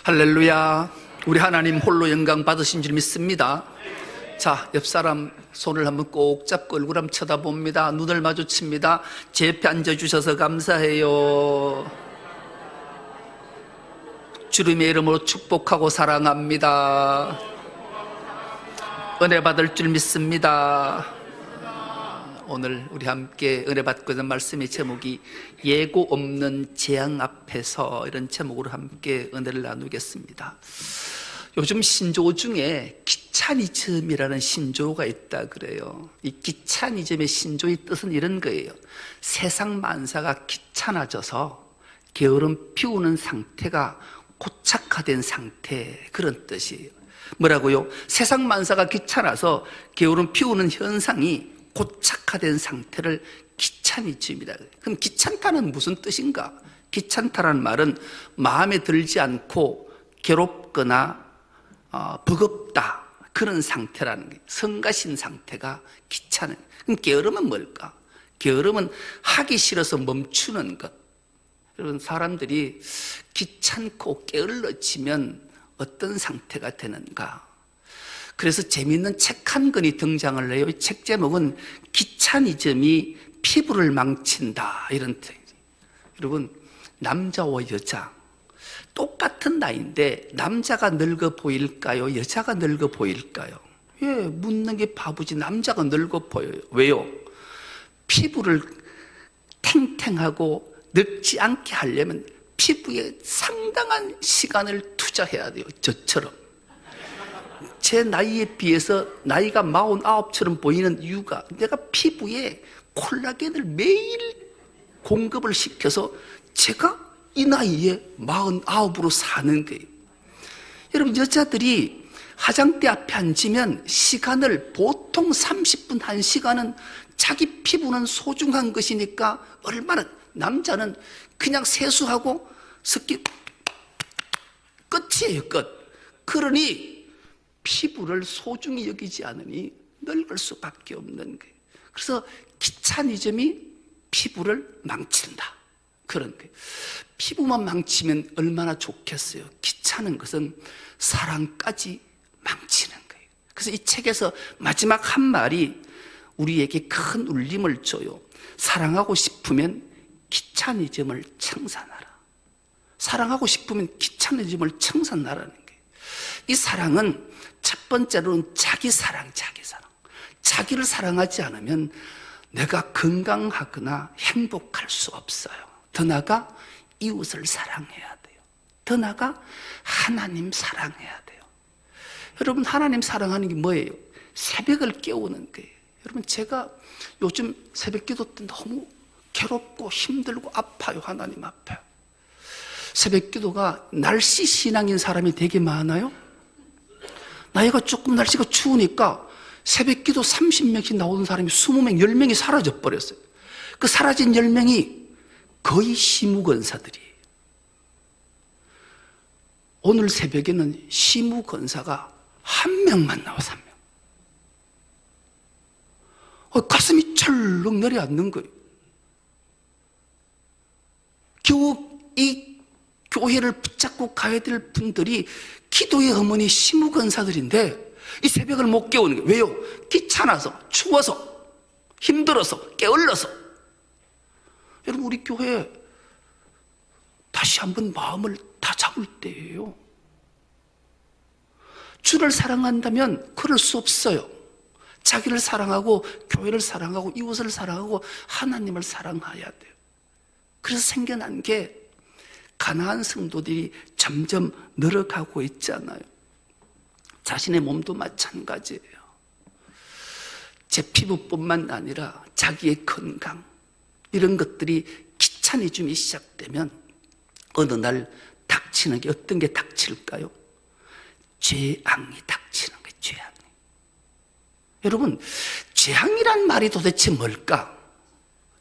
할렐루야. 우리 하나님 홀로 영광 받으신 줄 믿습니다. 자, 옆사람 손을 한번 꼭 잡고 얼굴 한번 쳐다봅니다. 눈을 마주칩니다. 제 옆에 앉아주셔서 감사해요. 주님의 이름으로 축복하고 사랑합니다. 은혜 받을 줄 믿습니다. 오늘 우리 함께 은혜 받고 있는 말씀의 제목이 예고 없는 재앙 앞에서, 이런 제목으로 함께 은혜를 나누겠습니다. 요즘 신조 중에 기차니즘이라는 신조가 있다 그래요. 이 기차니즘의 신조의 뜻은 이런 거예요. 세상 만사가 귀찮아져서 게으름 피우는 상태가 고착화된 상태, 그런 뜻이에요. 뭐라고요? 세상 만사가 귀찮아서 게으름 피우는 현상이 고착화된 상태를 귀차니즘이라 그래요. 그럼 귀찮다는 무슨 뜻인가? 귀찮다라는 말은 마음에 들지 않고 괴롭거나 버겁다, 그런 상태라는 거예요. 성가신 상태가 귀찮은. 그럼 게으름은 뭘까? 게으름은 하기 싫어서 멈추는 것. 여러분, 사람들이 귀찮고 게을러지면 어떤 상태가 되는가? 그래서 재미있는 책 한 권이 등장을 해요. 이 책 제목은 기차니즘이 피부를 망친다, 이런 책이에요. 여러분, 남자와 여자 똑같은 나이인데 남자가 늙어 보일까요? 여자가 늙어 보일까요? 예, 묻는 게 바보지. 남자가 늙어 보여요. 왜요? 피부를 탱탱하고 늙지 않게 하려면 피부에 상당한 시간을 투자해야 돼요. 저처럼. 제 나이에 비해서 나이가 49처럼 보이는 이유가, 내가 피부에 콜라겐을 매일 공급을 시켜서 제가 이 나이에 49으로 사는 거예요. 여러분, 여자들이 화장대 앞에 앉으면 시간을 보통 30분, 1시간은, 자기 피부는 소중한 것이니까 얼마나, 남자는 그냥 세수하고 습기 끝이에요, 끝. 그러니 피부를 소중히 여기지 않으니 늙을 수밖에 없는 거예요. 그래서 기차니즘이 피부를 망친다, 그런 거예요. 피부만 망치면 얼마나 좋겠어요. 귀찮은 것은 사랑까지 망치는 거예요. 그래서 이 책에서 마지막 한 말이 우리에게 큰 울림을 줘요. 사랑하고 싶으면 귀차니즘을 청산하라. 사랑하고 싶으면 귀차니즘을 청산하라는 거예요. 이 사랑은 첫 번째로는 자기 사랑. 자기를 사랑하지 않으면 내가 건강하거나 행복할 수 없어요. 더 나아가 이웃을 사랑해야 돼요. 더 나아가 하나님 사랑해야 돼요. 여러분, 하나님 사랑하는 게 뭐예요? 새벽을 깨우는 거예요. 여러분, 제가 요즘 새벽 기도 때 너무 괴롭고 힘들고 아파요. 하나님 아파요. 새벽 기도가 날씨 신앙인 사람이 되게 많아요. 나이가 조금 날씨가 추우니까 새벽 기도 30명씩 나오는 사람이 20명, 10명이 사라져 버렸어요. 그 사라진 10명이 거의 시무건사들이에요. 오늘 새벽에는 시무건사가 한 명만 나와서 한 명. 가슴이 철렁 내려앉는 거예요. 겨우 이 교회를 붙잡고 가야 될 분들이 기도의 어머니 시무건사들인데 이 새벽을 못 깨우는 거예요. 왜요? 귀찮아서, 추워서, 힘들어서, 게을러서. 여러분, 우리 교회 다시 한번 마음을 다 잡을 때예요. 주를 사랑한다면 그럴 수 없어요. 자기를 사랑하고 교회를 사랑하고 이웃을 사랑하고 하나님을 사랑해야 돼요. 그래서 생겨난 게 가난한 성도들이 점점 늘어가고 있잖아요. 자신의 몸도 마찬가지예요. 제 피부뿐만 아니라 자기의 건강, 이런 것들이 귀차니즘이 시작되면 어느 날 닥치는 게, 어떤 게 닥칠까요? 죄앙이 닥치는 거예요. 죄앙이. 여러분, 죄앙이란 말이 도대체 뭘까?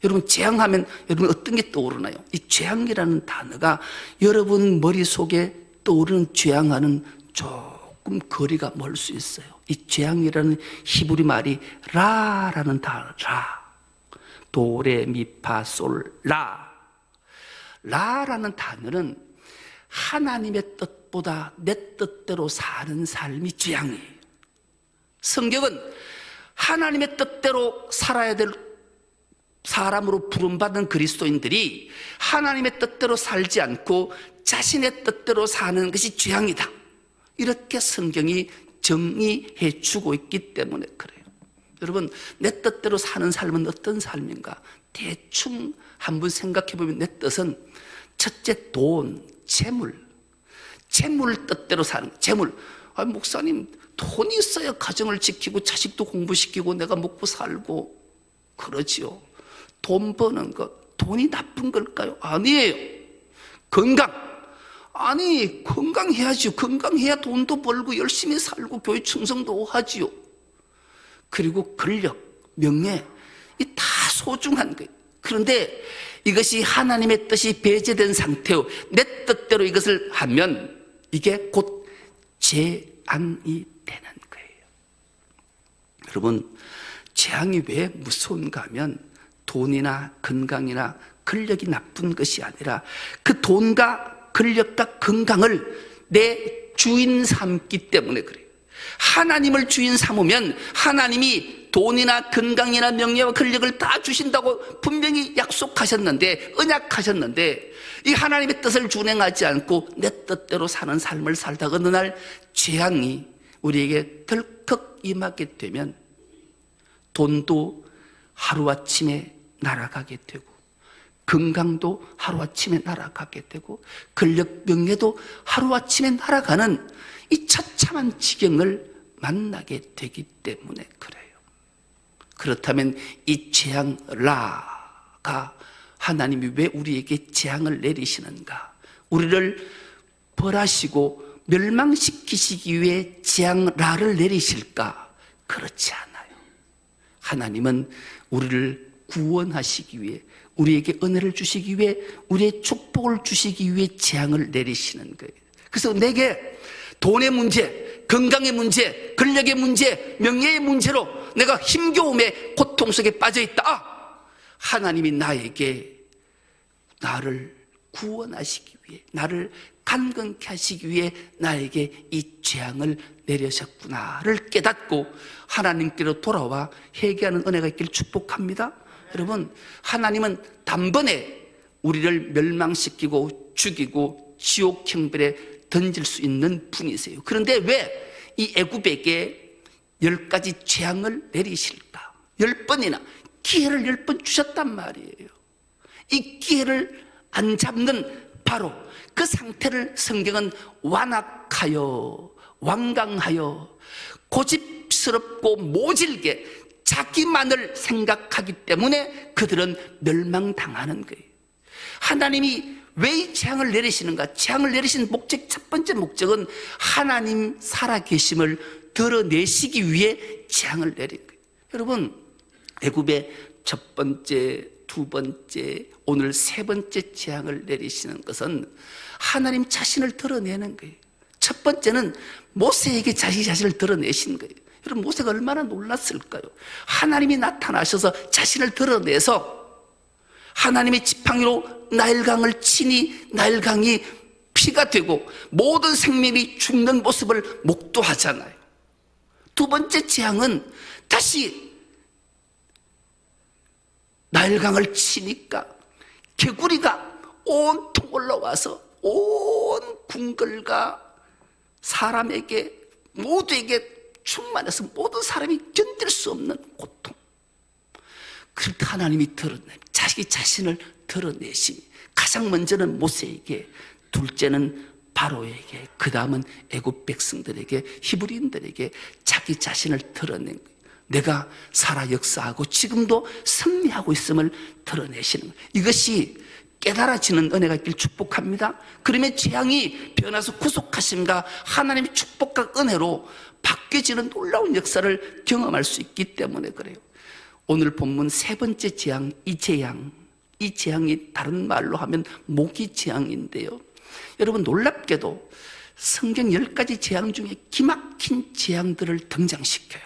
여러분, 재앙하면 여러분 어떤 게 떠오르나요? 이 재앙이라는 단어가 여러분 머릿속에 떠오르는 재앙하는 조금 거리가 멀 수 있어요. 이 재앙이라는 히브리 말이 라라는 단어, 라. 도레미파솔 라. 라라는 단어는 하나님의 뜻, 뜻보다 내 뜻대로 사는 삶이 재앙이에요. 성경은 하나님의 뜻대로 살아야 될 사람으로 부름받은 그리스도인들이 하나님의 뜻대로 살지 않고 자신의 뜻대로 사는 것이 죄악이다, 이렇게 성경이 정의해 주고 있기 때문에 그래요. 여러분, 내 뜻대로 사는 삶은 어떤 삶인가? 대충 한번 생각해 보면 내 뜻은 첫째, 돈, 재물 뜻대로 사는 거예요. 재물. 목사님, 돈이 있어야 가정을 지키고 자식도 공부시키고 내가 먹고 살고 그러지요. 돈 버는 것, 돈이 나쁜 걸까요? 아니에요. 건강. 아니, 건강해야죠. 건강해야 돈도 벌고 열심히 살고 교회 충성도 하지요. 그리고 권력, 명예, 이 다 소중한 거예요. 그런데 이것이 하나님의 뜻이 배제된 상태요, 내 뜻대로 이것을 하면 이게 곧 재앙이 되는 거예요. 여러분, 재앙이 왜 무서운가 하면 돈이나 건강이나 권력이 나쁜 것이 아니라 그 돈과 권력과 건강을 내 주인 삼기 때문에 그래요. 하나님을 주인 삼으면 하나님이 돈이나 건강이나 명예와 권력을 다 주신다고 분명히 약속하셨는데, 언약하셨는데, 이 하나님의 뜻을 준행하지 않고 내 뜻대로 사는 삶을 살다가 어느 날 재앙이 우리에게 덜컥 임하게 되면 돈도 하루아침에 날아가게 되고, 건강도 하루아침에 날아가게 되고, 권력, 명예도 하루아침에 날아가는 이 처참한 지경을 만나게 되기 때문에 그래요. 그렇다면 이 재앙 라가, 하나님이 왜 우리에게 재앙을 내리시는가? 우리를 벌하시고 멸망시키시기 위해 재앙 라를 내리실까? 그렇지 않아요. 하나님은 우리를 구원하시기 위해, 우리에게 은혜를 주시기 위해, 우리의 축복을 주시기 위해 재앙을 내리시는 거예요. 그래서 내게 돈의 문제, 건강의 문제, 권력의 문제, 명예의 문제로 내가 힘겨움의 고통 속에 빠져 있다. 하나님이 나를 구원하시기 위해, 나를 간건케 하시기 위해 나에게 이 재앙을 내려셨구나를 깨닫고 하나님께로 돌아와 회개하는 은혜가 있길 축복합니다. 여러분, 하나님은 단번에 우리를 멸망시키고 죽이고 지옥 형벌에 던질 수 있는 분이세요. 그런데 왜 이 애굽에게 10가지 재앙을 내리실까? 10번이나 기회를 10번 주셨단 말이에요. 이 기회를 안 잡는 바로 그 상태를 성경은 완악하여, 완강하여, 고집스럽고 모질게 자기만을 생각하기 때문에 그들은 멸망당하는 거예요. 하나님이 왜 이 재앙을 내리시는가? 재앙을 내리신 목적, 첫 번째 목적은 하나님 살아계심을 드러내시기 위해 재앙을 내린 거예요. 여러분, 애굽의 첫 번째, 두 번째, 오늘 세 번째 재앙을 내리시는 것은 하나님 자신을 드러내는 거예요. 첫 번째는 모세에게 자기 자신을 드러내신 거예요. 여러분, 모세가 얼마나 놀랐을까요? 하나님이 나타나셔서 자신을 드러내서 하나님의 지팡이로 나일강을 치니 나일강이 피가 되고 모든 생명이 죽는 모습을 목도하잖아요. 두 번째 재앙은 다시 나일강을 치니까 개구리가 온통 올라와서 온 궁궐과 사람에게 모두에게 충만해서 모든 사람이 견딜 수 없는 고통. 그렇게 하나님이 자기 자신을 드러내시니, 가장 먼저는 모세에게, 둘째는 바로에게, 그 다음은 애굽 백성들에게, 히브리인들에게 자기 자신을 드러낸 거예요. 내가 살아 역사하고 지금도 승리하고 있음을 드러내시는 거예요. 이것이 깨달아지는 은혜가 있길 축복합니다. 그러면 재앙이 변화서 구속하심과 하나님의 축복과 은혜로 바뀌어지는 놀라운 역사를 경험할 수 있기 때문에 그래요. 오늘 본문 세 번째 재앙, 이 재앙이 다른 말로 하면 모기 재앙인데요. 여러분, 놀랍게도 성경 10가지 재앙 중에 기막힌 재앙들을 등장시켜요.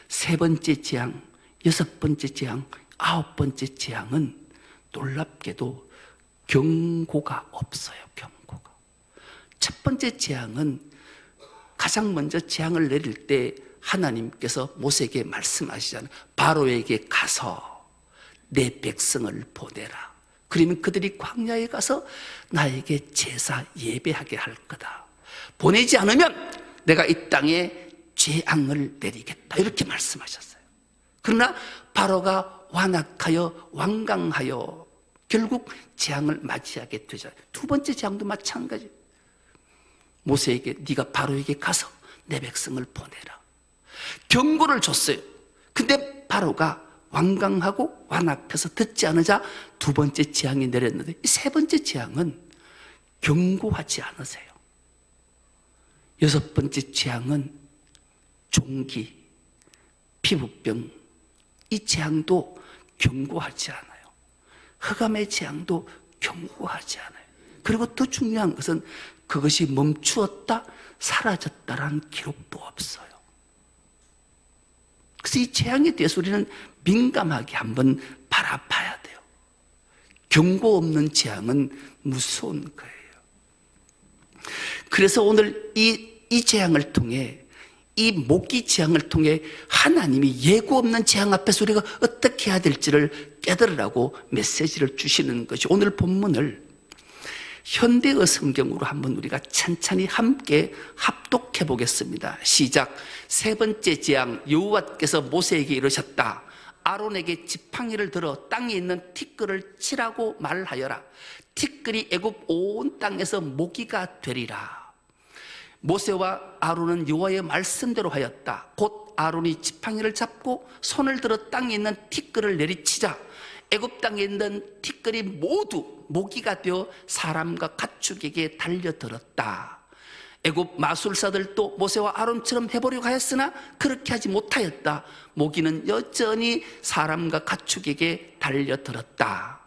세 번째 재앙, 여섯 번째 재앙, 아홉 번째 재앙은 놀랍게도 경고가 없어요. 경고가. 첫 번째 재앙은 가장 먼저 재앙을 내릴 때 하나님께서 모세에게 말씀하시잖아요. 바로에게 가서 내 백성을 보내라. 그러면 그들이 광야에 가서 나에게 제사 예배하게 할 거다. 보내지 않으면 내가 이 땅에 재앙을 내리겠다. 이렇게 말씀하셨어요. 그러나 바로가 완악하여 완강하여 결국 재앙을 맞이하게 되죠. 두 번째 재앙도 마찬가지. 모세에게 네가 바로에게 가서 내 백성을 보내라. 경고를 줬어요. 근데 바로가 완강하고 완악해서 듣지 않으자 두 번째 재앙이 내렸는데 이 세 번째 재앙은 경고하지 않으세요. 여섯 번째 재앙은 종기, 피부병, 이 재앙도 경고하지 않아요. 흑암의 재앙도 경고하지 않아요. 그리고 더 중요한 것은 그것이 멈추었다, 사라졌다라는 기록도 없어요. 그래서 이 재앙에 대해서 우리는 민감하게 한번 바라봐야 돼요. 경고 없는 재앙은 무서운 거예요. 그래서 오늘 이 재앙을 통해, 이 모기 재앙을 통해 하나님이 예고 없는 재앙 앞에서 우리가 어떻게 해야 될지를 깨달으라고 메시지를 주시는 것이, 오늘 본문을 현대어 성경으로 한번 우리가 찬찬히 함께 합독해 보겠습니다. 시작. 세 번째 재앙, 여호와께서 모세에게 이르셨다. 아론에게 지팡이를 들어 땅에 있는 티끌을 치라고 말하여라. 티끌이 애굽 온 땅에서 모기가 되리라. 모세와 아론은 여호와의 말씀대로 하였다. 곧 아론이 지팡이를 잡고 손을 들어 땅에 있는 티끌을 내리치자 애굽 땅에 있는 티끌이 모두 모기가 되어 사람과 가축에게 달려들었다. 애굽 마술사들도 모세와 아론처럼 해보려고 하였으나 그렇게 하지 못하였다. 모기는 여전히 사람과 가축에게 달려들었다.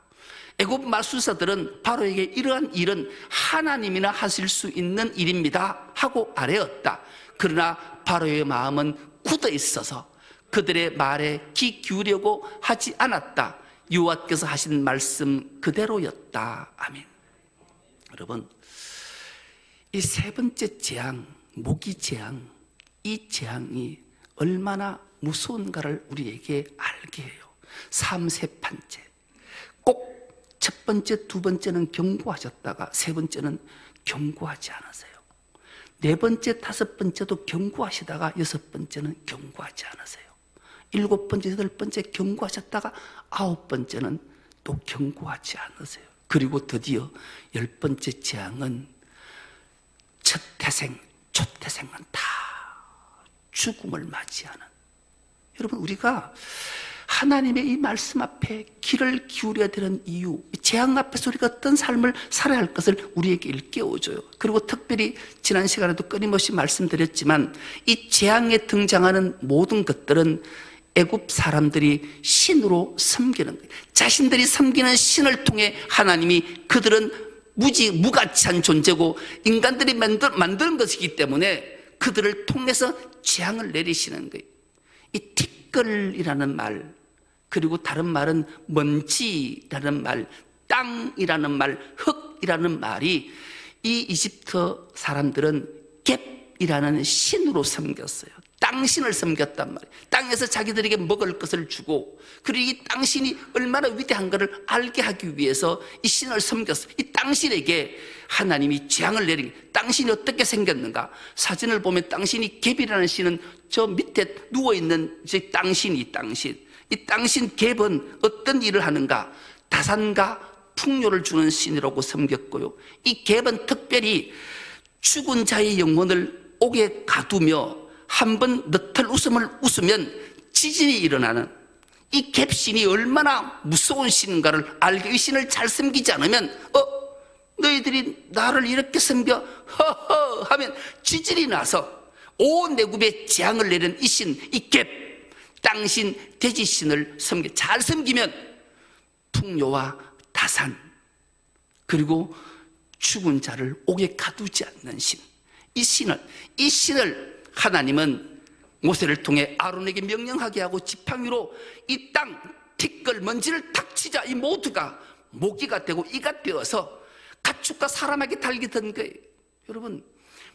애굽 마술사들은 바로에게 이러한 일은 하나님이나 하실 수 있는 일입니다 하고 아뢰었다. 그러나 바로의 마음은 굳어 있어서 그들의 말에 귀 기울이려고 하지 않았다. 여호와께서 하신 말씀 그대로였다. 아멘. 여러분, 이 세 번째 재앙, 모기 재앙, 이 재앙이 얼마나 무서운가를 우리에게 알게 해요. 삼세판째. 꼭 첫 번째, 두 번째는 경고하셨다가 세 번째는 경고하지 않으세요. 네 번째, 다섯 번째도 경고하시다가 여섯 번째는 경고하지 않으세요. 일곱 번째, 여덟 번째 경고하셨다가 아홉 번째는 또 경고하지 않으세요. 그리고 드디어 열 번째 재앙은 첫 태생, 초태생은 다 죽음을 맞이하는. 여러분, 우리가 하나님의 이 말씀 앞에 귀를 기울여야 되는 이유, 재앙 앞에서 우리가 어떤 삶을 살아야 할 것을 우리에게 일깨워줘요. 그리고 특별히 지난 시간에도 끊임없이 말씀드렸지만 이 재앙에 등장하는 모든 것들은 애굽 사람들이 신으로 섬기는 거예요. 자신들이 섬기는 신을 통해 하나님이, 그들은 무가치한 존재고 인간들이 만든 것이기 때문에 그들을 통해서 재앙을 내리시는 거예요. 이 티끌이라는 말, 그리고 다른 말은 먼지라는 말, 땅이라는 말, 흙이라는 말이, 이 이집트 사람들은 갭이라는 신으로 섬겼어요. 땅신을 섬겼단 말이에요. 땅에서 자기들에게 먹을 것을 주고, 그리고 이 땅신이 얼마나 위대한가를 알게 하기 위해서 이 신을 섬겼어요. 이 땅신에게 하나님이 재앙을 내린, 땅신이 어떻게 생겼는가? 사진을 보면 땅신이, 갭이라는 신은 저 밑에 누워있는 땅신이, 땅신. 이 땅신 갭은 어떤 일을 하는가? 다산과 풍요를 주는 신이라고 섬겼고요. 이 갭은 특별히 죽은 자의 영혼을 옥에 가두며 한번 너털 웃음을 웃으면 지진이 일어나는, 이 갭신이 얼마나 무서운 신인가를 알게, 이 신을 잘 섬기지 않으면 너희들이 나를 이렇게 섬겨 허허 하면 지진이 나서 온 애굽에 재앙을 내린 이 신, 이 갭, 땅신, 돼지신을 잘 섬기면 풍요와 다산, 그리고 죽은 자를 옥에 가두지 않는 신, 이 신을 하나님은 모세를 통해 아론에게 명령하게 하고 지팡이로 이 땅 티끌 먼지를 탁 치자 이 모두가 모기가 되고 이가 되어서 가축과 사람에게 달게 된 거예요. 여러분,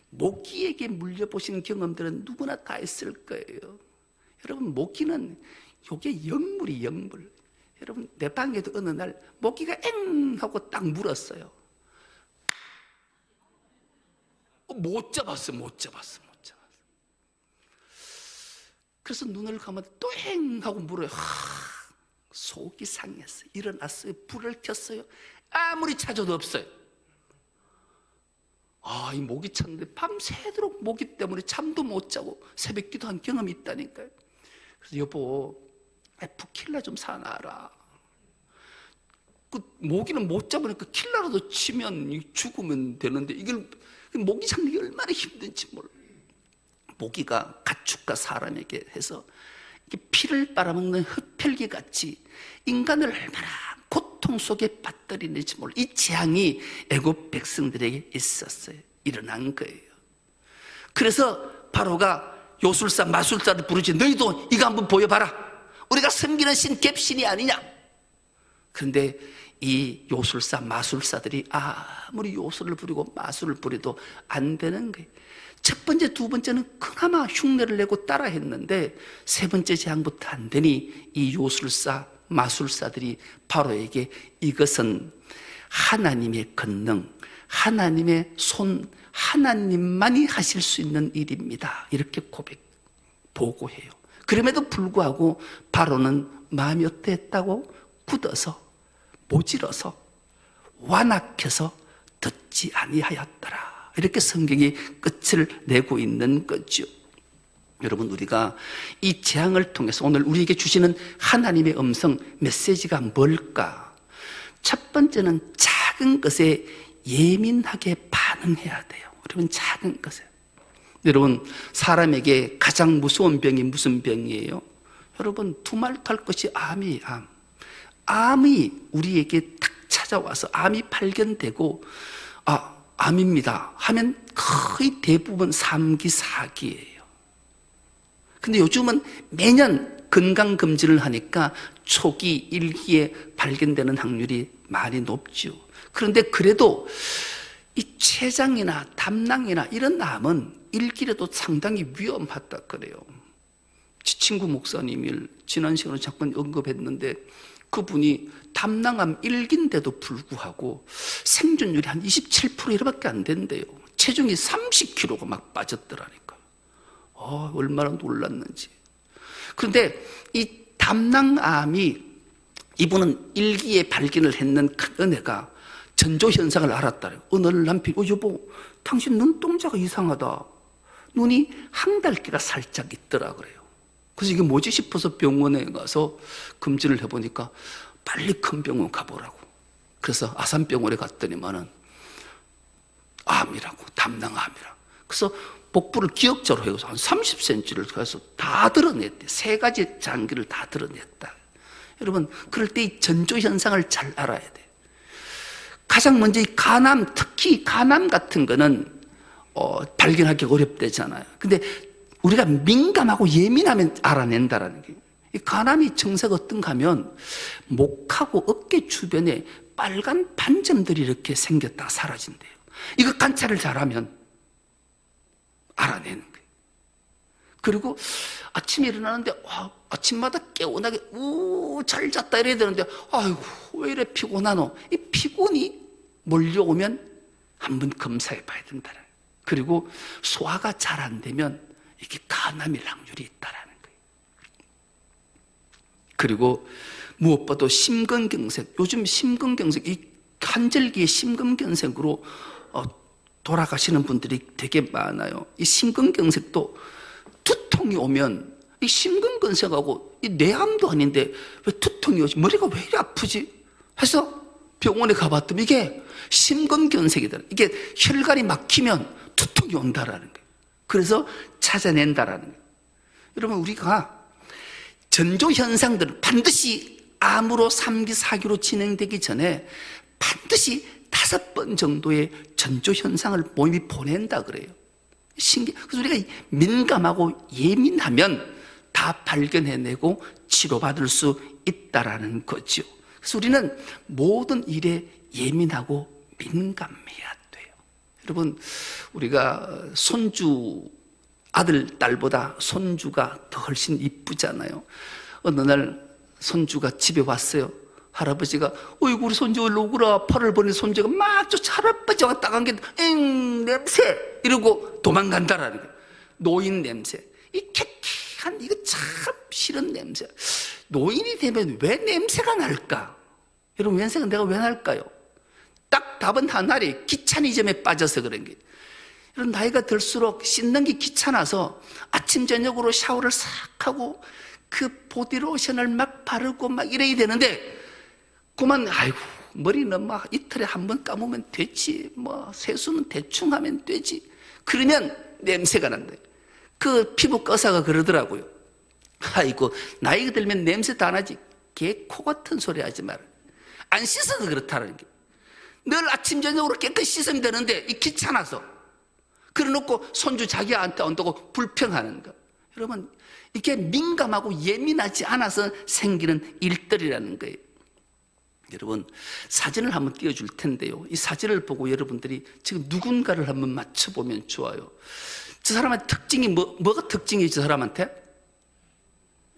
모기에게 물려보신 경험들은 누구나 다 있을 거예요. 여러분, 모기는 요게 영물이 영물. 여러분, 내 방에도 어느 날 모기가 엥 하고 딱 물었어요. 못 잡았어. 그래서 눈을 감아 또 엥 하고 물어요. 속이 상했어요. 일어났어요. 불을 켰어요. 아무리 찾아도 없어요. 이 모기 찾는데 밤새도록 모기 때문에 잠도 못 자고 새벽기도 한 경험이 있다니까요. 그래서 여보, F킬러 좀 사놔라. 그 모기는 못 잡으니까 킬러라도 치면 죽으면 되는데 이걸 모기 잡는 게 얼마나 힘든지 몰라. 모기가 가축과 사람에게 해서 피를 빨아먹는 흡혈귀 같이 인간을 얼마나 고통 속에 빠뜨리는지 몰라. 이 재앙이 애굽 백성들에게 있었어요. 일어난 거예요. 그래서 바로가 요술사 마술사를 부르지, 너희도 이거 한번 보여봐라. 우리가 섬기는 신 갭신이 아니냐. 그런데 이 요술사 마술사들이 아무리 요술을 부리고 마술을 부려도 안 되는 거예요. 첫 번째, 두 번째는 그나마 흉내를 내고 따라 했는데 세 번째 재앙부터 안 되니 이 요술사 마술사들이 바로에게 이것은 하나님의 권능, 하나님의 손, 하나님만이 하실 수 있는 일입니다. 이렇게 보고해요. 그럼에도 불구하고 바로는 마음이 어땠다고? 굳어서, 모질어서, 완악해서 듣지 아니하였더라. 이렇게 성경이 끝을 내고 있는 거죠. 여러분, 우리가 이 재앙을 통해서 오늘 우리에게 주시는 하나님의 음성 메시지가 뭘까? 첫 번째는 작은 것에 예민하게 반응해야 돼요. 여러분, 작은 것에. 여러분, 사람에게 가장 무서운 병이 무슨 병이에요? 여러분, 두말할 것이 암이에요. 암이 우리에게 딱 찾아와서 암이 발견되고 암입니다 하면 거의 대부분 3기, 4기예요. 근데 요즘은 매년 건강검진을 하니까 초기 1기에 발견되는 확률이 많이 높죠. 그런데 그래도 이 췌장이나 담낭이나 이런 암은 1기라도 상당히 위험하다 그래요. 제 친구 목사님을 지난 시간에 잠깐 언급했는데 그분이 담낭암 1기인데도 불구하고 생존율이 한 27% 이렇게밖에 안 된대요. 체중이 30kg가 막 빠졌더라니까요. 얼마나 놀랐는지. 그런데 이 담낭암이 이분은 1기에 발견을 했는 은혜가 전조현상을 알았다래요. 어느 날 남편이 여보, 당신 눈동자가 이상하다. 눈이 항달기가 살짝 있더라 그래요. 그래서 이게 뭐지 싶어서 병원에 가서 검진을 해보니까 빨리 큰 병원 가보라고. 그래서 아산병원에 갔더니만은 암이라고, 담낭암이라고. 그래서 복부를 기역자로 해서 한 30cm를 가서 다 드러냈대. 3가지 장기를 다 드러냈다. 여러분, 그럴 때 이 전조현상을 잘 알아야 돼. 가장 먼저 이 간암, 특히 간암 같은 거는 발견하기 어렵대잖아요. 근데 우리가 민감하고 예민하면 알아낸다라는 게. 이 간암이 증세가 어떤가 하면 목하고 어깨 주변에 빨간 반점들이 이렇게 생겼다가 사라진대요. 이거 관찰을 잘하면 알아내는 거예요. 그리고 아침에 일어나는데 아침마다 개운하게 잘 잤다 이래야 되는데 아이고 왜 이래 피곤하노? 이 피곤이 몰려오면 한번 검사해 봐야 된다. 그리고 소화가 잘 안 되면 이게 간암일 확률이 있다라는 거예요. 그리고 무엇보다 심근경색, 요즘 심근경색, 이 한절기에 심근경색으로 돌아가시는 분들이 되게 많아요. 이 심근경색도 두통이 오면 이 심근경색하고 이 뇌암도 아닌데 왜 두통이 오지? 머리가 왜 이리 아프지? 해서 병원에 가봤더니 이게 심근경색이다. 이게 혈관이 막히면 두통이 온다라는 거예요. 그래서 찾아낸다라는 거예요. 여러분, 우리가 전조현상들은 반드시 암으로 3기, 4기로 진행되기 전에 반드시 5번 정도의 전조현상을 몸이 보낸다 그래요. 그래서 우리가 민감하고 예민하면 다 발견해내고 치료받을 수 있다라는 거죠. 그래서 우리는 모든 일에 예민하고 민감해야 돼요. 여러분, 우리가 손주, 아들, 딸보다 손주가 더 훨씬 이쁘잖아요. 어느 날 손주가 집에 왔어요. 할아버지가 어이구 우리 손주 일로 오거라. 팔을 버린 손주가 막 쫓아 할아버지가 따간 게 냄새 이러고 도망간다라는 거예요. 노인 냄새. 이 쾌쾌한 이거 참 싫은 냄새. 노인이 되면 왜 냄새가 날까? 여러분 냄새가 내가 왜 날까요? 딱 답은 하나리 귀차니즘에 빠져서 그런 게. 이런 나이가 들수록 씻는 게 귀찮아서 아침 저녁으로 샤워를 싹 하고 그 보디로션을 막 바르고 막 이래야 되는데 그만 아이고 머리는 막 이틀에 한 번 감으면 되지 뭐 세수는 대충 하면 되지 그러면 냄새가 난다. 그 피부 꺼사가 그러더라고요. 아이고 나이가 들면 냄새 다 나지. 개코 같은 소리 하지 마라. 안 씻어도 그렇다는 게. 늘 아침 저녁으로 깨끗이 씻으면 되는데 이 귀찮아서 그래놓고 손주 자기한테 온다고 불평하는 거. 여러분 이게 민감하고 예민하지 않아서 생기는 일들이라는 거예요. 여러분 사진을 한번 띄워줄 텐데요. 이 사진을 보고 여러분들이 지금 누군가를 한번 맞춰보면 좋아요. 저 사람의 특징이 뭐가 특징이지 저 사람한테?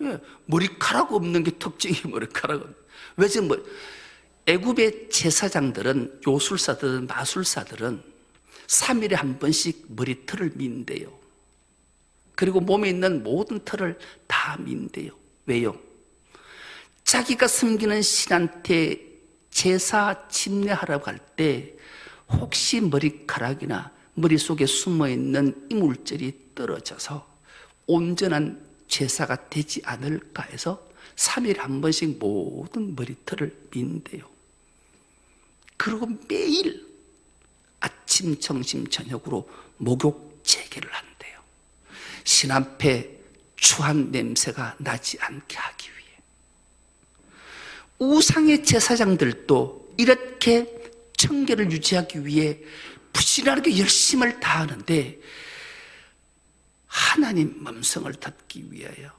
예, 머리카락 없는 게 특징이 머리카락 없는. 왜 지금 애굽의 제사장들은 요술사들은 마술사들은 3일에 한 번씩 머리털을 민대요. 그리고 몸에 있는 모든 털을 다 민대요. 왜요? 자기가 섬기는 신한테 제사 침례하라고 할 때 혹시 머리카락이나 머릿속에 숨어있는 이물질이 떨어져서 온전한 제사가 되지 않을까 해서 3일에 한 번씩 모든 머리털을 민대요. 그리고 매일 아침, 점심, 저녁으로 목욕 재개를 한대요. 신 앞에 추한 냄새가 나지 않게 하기 위해. 우상의 제사장들도 이렇게 청결을 유지하기 위해 부지런하게 열심을 다하는데 하나님 음성을 듣기 위하여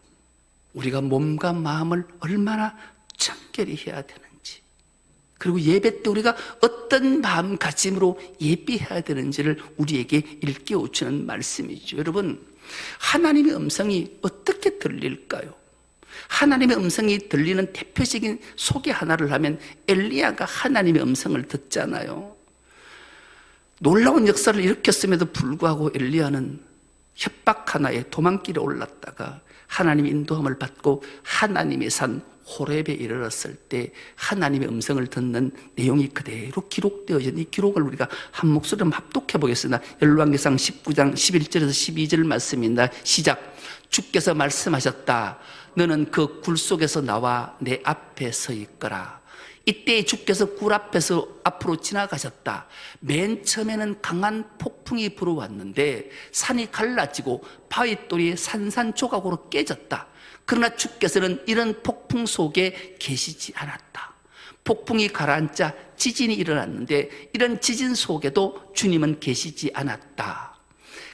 우리가 몸과 마음을 얼마나 청결히 해야 되는지 그리고 예배 때 우리가 어떤 마음가짐으로 예배해야 되는지를 우리에게 일깨워주는 말씀이죠. 여러분 하나님의 음성이 어떻게 들릴까요? 하나님의 음성이 들리는 대표적인 소개 하나를 하면 엘리야가 하나님의 음성을 듣잖아요. 놀라운 역사를 일으켰음에도 불구하고 엘리야는 협박 하나에 도망길에 올랐다가 하나님의 인도함을 받고 하나님의 산 호렙에 이르렀을 때 하나님의 음성을 듣는 내용이 그대로 기록되어진 이 기록을 우리가 한 목소리로 합독해 보겠습니다. 열왕기상 19장 11절에서 12절 말씀입니다. 시작. 주께서 말씀하셨다. 너는 그 굴 속에서 나와 내 앞에 서 있거라. 이때 주께서 굴 앞에서 앞으로 지나가셨다. 맨 처음에는 강한 폭풍이 불어왔는데 산이 갈라지고 바위돌이 산산조각으로 깨졌다. 그러나 주께서는 이런 폭풍 속에 계시지 않았다. 폭풍이 가라앉자 지진이 일어났는데 이런 지진 속에도 주님은 계시지 않았다.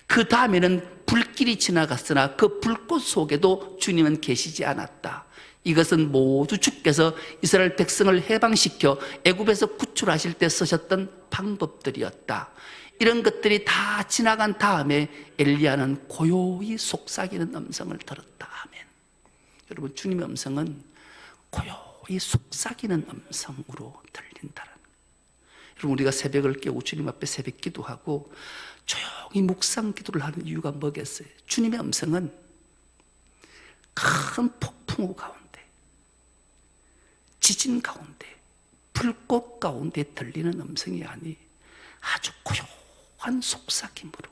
그 다음에는 불길이 지나갔으나 그 불꽃 속에도 주님은 계시지 않았다. 이것은 모두 주께서 이스라엘 백성을 해방시켜 애굽에서 구출하실 때 쓰셨던 방법들이었다. 이런 것들이 다 지나간 다음에 엘리야는 고요히 속삭이는 음성을 들었다. 아멘. 여러분 주님의 음성은 고요히 속삭이는 음성으로 들린다는. 여러분 우리가 새벽을 깨고 주님 앞에 새벽 기도하고 조용히 묵상 기도를 하는 이유가 뭐겠어요? 주님의 음성은 큰 폭풍우 가운데, 지진 가운데, 불꽃 가운데 들리는 음성이 아니 아주 고요한 속삭임으로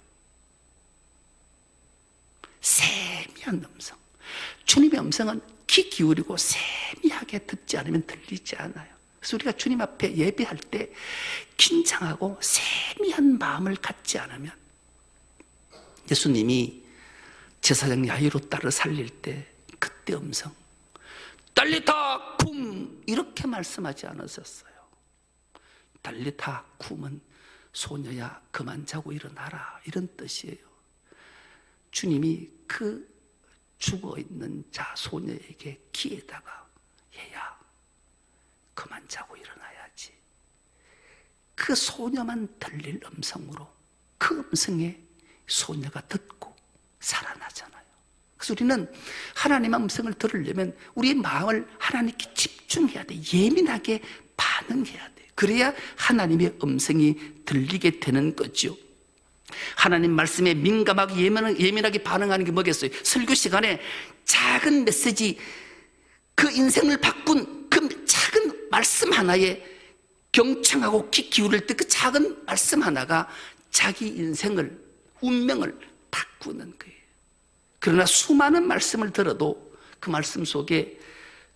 세미한 음성. 주님의 음성은 귀 기울이고 세미하게 듣지 않으면 들리지 않아요. 그래서 우리가 주님 앞에 예배할 때 긴장하고 세미한 마음을 갖지 않으면 예수님이 제사장 야이로 딸을 살릴 때 그때 음성 달리타 쿰 이렇게 말씀하지 않으셨어요. 달리타 쿰은 소녀야 그만 자고 일어나라 이런 뜻이에요. 주님이 그 죽어있는 자 소녀에게 귀에다가 얘야 그만 자고 일어나야지. 그 소녀만 들릴 음성으로 그 음성에 소녀가 듣고 살아나잖아요. 그래서 우리는 하나님의 음성을 들으려면 우리의 마음을 하나님께 집중해야 돼. 예민하게 반응해야 돼. 그래야 하나님의 음성이 들리게 되는 거죠. 하나님 말씀에 민감하게 예민하게 반응하는 게 뭐겠어요? 설교 시간에 작은 메시지, 그 인생을 바꾼 그 작은 말씀 하나에 경청하고 귀 기울일 때 그 작은 말씀 하나가 자기 인생을, 운명을 바꾸는 거예요. 그러나 수많은 말씀을 들어도 그 말씀 속에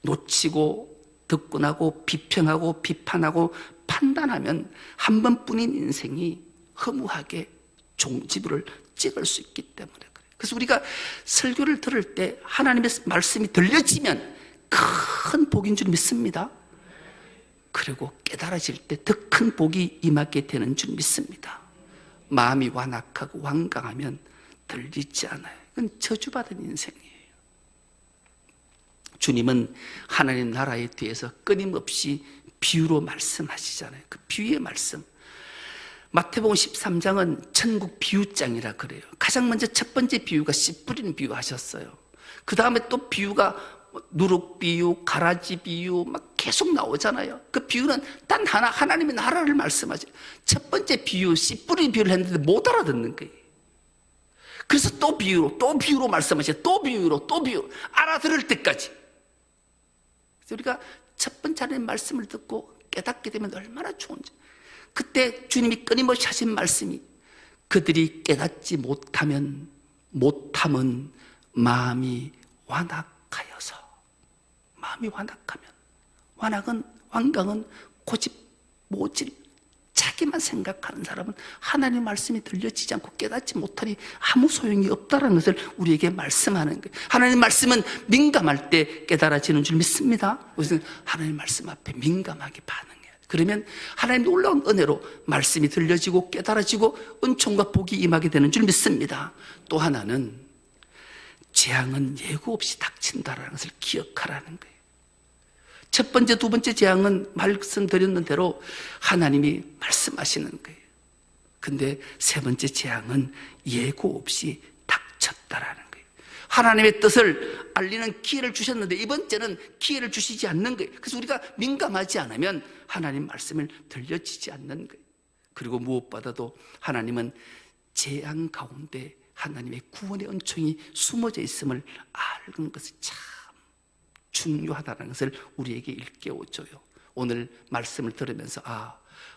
놓치고 듣고 나고 비평하고 비판하고 판단하면 한 번뿐인 인생이 허무하게 종지부를 찍을 수 있기 때문에 그래요. 그래서 우리가 설교를 들을 때 하나님의 말씀이 들려지면 큰 복인 줄 믿습니다. 그리고 깨달아질 때 더 큰 복이 임하게 되는 줄 믿습니다. 마음이 완악하고 완강하면 들리지 않아요. 그건 저주받은 인생이에요. 주님은 하나님 나라에 대해서 끊임없이 비유로 말씀하시잖아요. 그 비유의 말씀, 마태복음 13장은 천국 비유장이라 그래요. 가장 먼저 첫 번째 비유가 씨 뿌리는 비유 하셨어요. 그 다음에 또 비유가 누룩 비유, 가라지 비유 막 계속 나오잖아요. 그 비유는 단 하나, 하나님의 나라를 말씀하죠. 첫 번째 비유, 씨 뿌리는 비유를 했는데 못 알아듣는 거예요. 그래서 또 비유로 말씀하셔요. 또 비유로 알아들을 때까지. 그래서 우리가 첫 번째 하나님의 말씀을 듣고 깨닫게 되면 얼마나 좋은지. 그때 주님이 끊임없이 하신 말씀이 그들이 깨닫지 못함은 마음이 완악하여서. 마음이 완악하면, 완강은 고집, 모질, 자기만 생각하는 사람은 하나님의 말씀이 들려지지 않고 깨닫지 못하니 아무 소용이 없다는 것을 우리에게 말씀하는 거예요. 하나님의 말씀은 민감할 때 깨달아지는 줄 믿습니다. 그래서 하나님의 말씀 앞에 민감하게 반응해요. 그러면 하나님의 놀라운 은혜로 말씀이 들려지고 깨달아지고 은총과 복이 임하게 되는 줄 믿습니다. 또 하나는 재앙은 예고 없이 닥친다라는 것을 기억하라는 거예요. 첫 번째, 두 번째 재앙은 말씀드렸는 대로 하나님이 말씀하시는 거예요. 근데 세 번째 재앙은 예고 없이 닥쳤다라는 거예요. 하나님의 뜻을 알리는 기회를 주셨는데 이번째는 기회를 주시지 않는 거예요. 그래서 우리가 민감하지 않으면 하나님 말씀을 들려지지 않는 거예요. 그리고 무엇보다도 하나님은 재앙 가운데 하나님의 구원의 은총이 숨어져 있음을 아는 것이 참 중요하다는 것을 우리에게 일깨워줘요. 오늘 말씀을 들으면서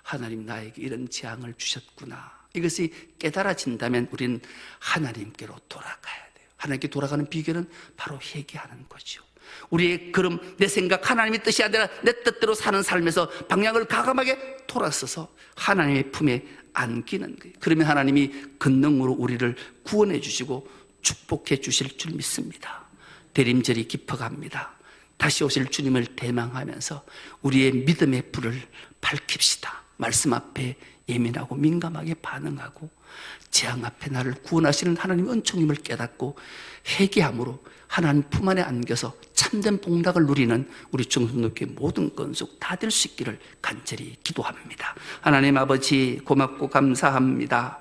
하나님 나에게 이런 재앙을 주셨구나. 이것이 깨달아진다면 우리는 하나님께로 돌아가야 돼요. 하나님께 돌아가는 비결은 바로 회개하는 거죠. 우리의 걸음, 내 생각, 하나님의 뜻이 아니라 내 뜻대로 사는 삶에서 방향을 과감하게 돌아서서 하나님의 품에 안기는 거예요. 그러면 하나님이 권능으로 우리를 구원해 주시고 축복해 주실 줄 믿습니다. 대림절이 깊어갑니다. 다시 오실 주님을 대망하면서 우리의 믿음의 불을 밝힙시다. 말씀 앞에 예민하고 민감하게 반응하고 재앙 앞에 나를 구원하시는 하나님의 은총임을 깨닫고 회개함으로 하나님 품 안에 안겨서 참된 복락을 누리는 우리 중성교회 모든 건속 다 될 수 있기를 간절히 기도합니다. 하나님 아버지 고맙고 감사합니다.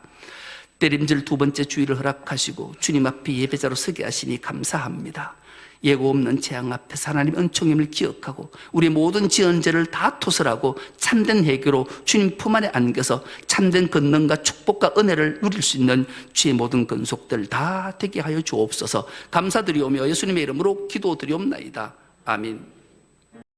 때림절 두 번째 주일을 허락하시고 주님 앞에 예배자로 서게 하시니 감사합니다. 예고 없는 재앙 앞에서 하나님 은총임을 기억하고 우리 모든 지연죄를 다 토설하고 참된 회개로 주님 품 안에 안겨서 참된 권능과 축복과 은혜를 누릴 수 있는 주의 모든 건속들 다 되게 하여 주옵소서. 감사드리오며 예수님의 이름으로 기도드리옵나이다. 아멘.